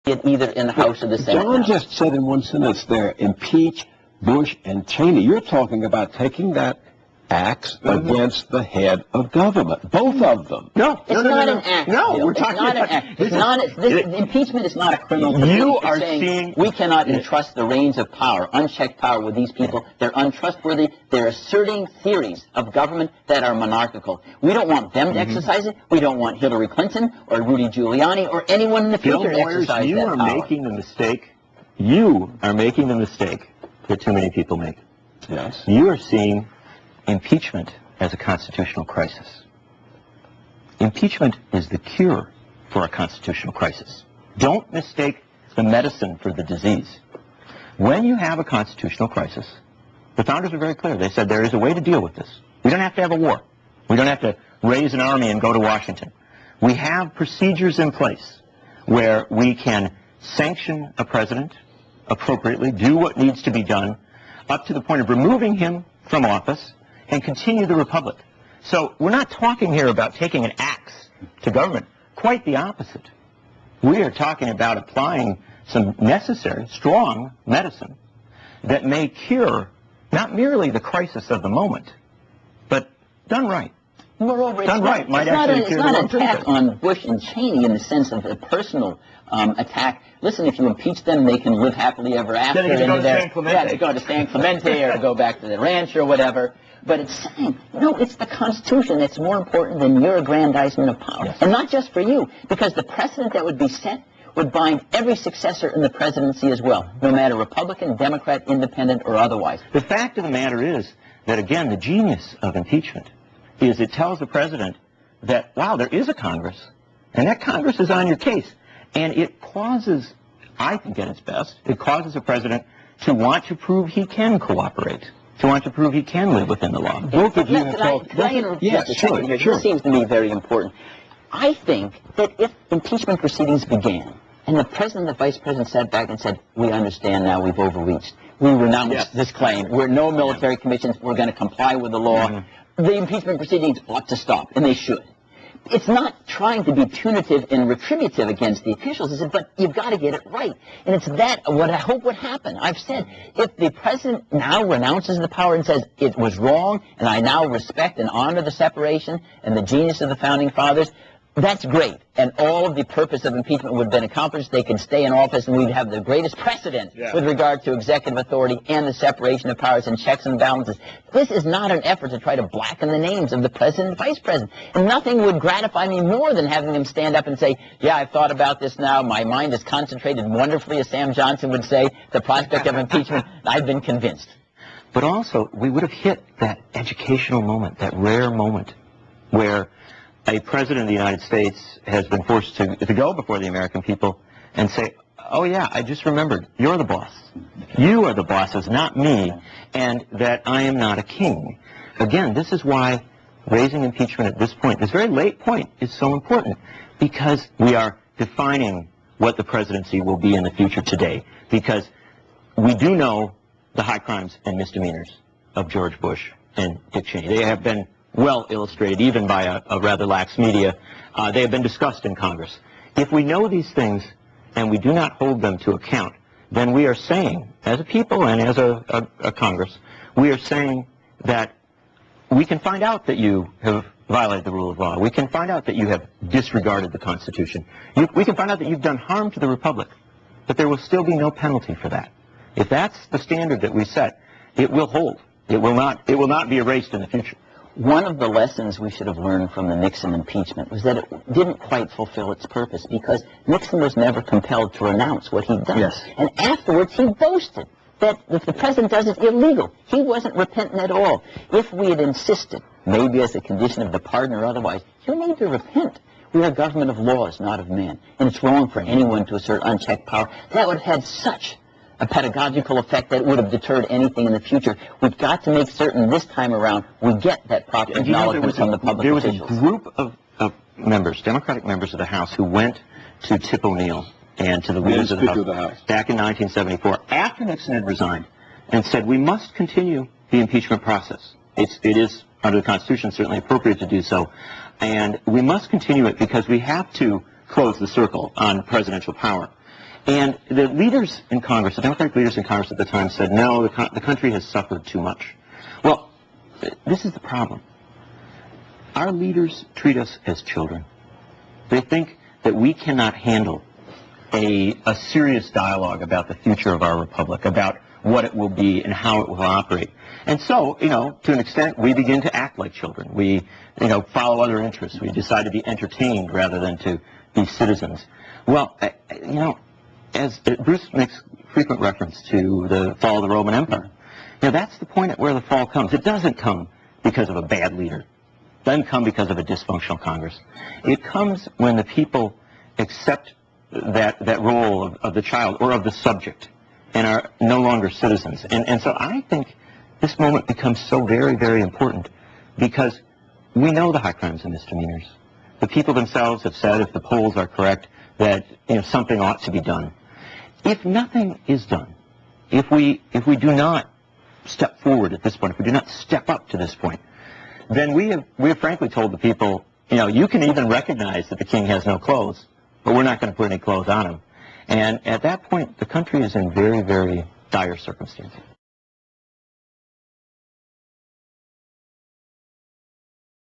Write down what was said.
it either in the House or the Senate. John just said in one sentence there, impeach Bush and Cheney. You're talking about taking that axe against the head of government, both of them. No, it's not an act. No, we're talking about an act. It's not. Impeachment is not a criminal. You are saying we cannot entrust the reins of power, unchecked power, with these people. They're untrustworthy. They're asserting theories of government that are monarchical. We don't want them to exercise it. We don't want Hillary Clinton or Rudy Giuliani or anyone in the future to exercise that power. You are making the mistake. You are making the mistake that too many people make. Yes. You are seeing impeachment as a constitutional crisis. Impeachment is the cure for a constitutional crisis. Don't mistake the medicine for the disease. When you have a constitutional crisis, the founders are very clear. They said there is a way to deal with this. We don't have to have a war. We don't have to raise an army and go to Washington. We have procedures in place where we can sanction a president appropriately, do what needs to be done, up to the point of removing him from office, and continue the republic. So we're not talking here about taking an axe to government. Quite the opposite. We are talking about applying some necessary, strong medicine that may cure not merely the crisis of the moment, but done right. Moreover, it's done not, right might it's not, actually it's cure not the an attack on Bush and Cheney in the sense of a personal attack. Listen, if you impeach them, they can live happily ever after. Then they can go to San Clemente. Yeah, they go to San Clemente or to go back to the ranch or whatever. But it's saying, no, it's the Constitution that's more important than your aggrandizement of power. Yes. And not just for you, because the precedent that would be set would bind every successor in the presidency as well, no matter Republican, Democrat, Independent, or otherwise. The fact of the matter is that, again, the genius of impeachment is it tells the president that, wow, there is a Congress, and that Congress is on your case. And it causes, I think at its best, it causes the president to want to prove he can cooperate, to want to prove he can live within the law. Both of you have talked. Can I interrupt just a second here? This seems to me very important. I think that if impeachment proceedings began and the president and the vice president sat back and said, we understand now we've overreached, we renounce this claim, we're no military commissions, we're going to comply with the law, the impeachment proceedings ought to stop, and they should. It's not trying to be punitive and retributive against the officials, but you've got to get it right. And it's that what I hope would happen. I've said, if the president now renounces the power and says, it was wrong, and I now respect and honor the separation and the genius of the Founding Fathers, that's great. And all of the purpose of impeachment would have been accomplished. They could stay in office, and we'd have the greatest precedent with regard to executive authority and the separation of powers and checks and balances. This is not an effort to try to blacken the names of the president and vice president. And nothing would gratify me more than having them stand up and say, yeah, I've thought about this now. My mind is concentrated wonderfully, as Sam Johnson would say. The prospect of impeachment, I've been convinced. But also, we would have hit that educational moment, that rare moment, where a president of the United States has been forced to go before the American people and say, oh yeah, I just remembered, you're the boss. You are the bosses, not me, and that I am not a king. Again, this is why raising impeachment at this point, this very late point, is so important, because we are defining what the presidency will be in the future today, because we do know the high crimes and misdemeanors of George Bush and Dick Cheney. They have been well illustrated, even by a rather lax media. They have been discussed in Congress. If we know these things and we do not hold them to account, then we are saying, as a people and as a Congress, we are saying that we can find out that you have violated the rule of law. We can find out that you have disregarded the Constitution. We can find out that you've done harm to the Republic, but there will still be no penalty for that. If that's the standard that we set, it will hold. It will not be erased in the future. One of the lessons we should have learned from the Nixon impeachment was that it didn't quite fulfill its purpose, because Nixon was never compelled to renounce what he'd done. Yes. And afterwards he boasted that if the president does it illegal, he wasn't repentant at all. If we had insisted, maybe as a condition of the pardon or otherwise, you need to repent. We are a government of laws, not of men. And it's wrong for anyone to assert unchecked power. That would have had such a pedagogical effect that would have deterred anything in the future. We've got to make certain this time around we get that proper acknowledgement from the public officials. There was a group of members, Democratic members of the House, who went to Tip O'Neill and to the leaders of the House back in 1974, after Nixon had resigned, and said, we must continue the impeachment process. It is, under the Constitution, certainly appropriate to do so, and we must continue it because we have to close the circle on presidential power. And the leaders in Congress, the Democratic leaders in Congress at the time said, no, the country has suffered too much. Well, this is the problem. Our leaders treat us as children. They think that we cannot handle a serious dialogue about the future of our republic, about what it will be and how it will operate. And so, to an extent, we begin to act like children. We, follow other interests. We decide to be entertained rather than to be citizens. Well, as Bruce makes frequent reference to the fall of the Roman Empire, that's the point at where the fall comes. It doesn't come because of a bad leader. It doesn't come because of a dysfunctional Congress. It comes when the people accept that role of the child or of the subject and are no longer citizens. And so I think this moment becomes so very, very important because we know the high crimes and misdemeanors. The people themselves have said, if the polls are correct, that something ought to be done. If nothing is done, if we do not step forward at this point, if we do not step up to this point, then we have frankly told the people, you can even recognize that the king has no clothes, but we're not going to put any clothes on him. And at that point, the country is in very, very dire circumstances.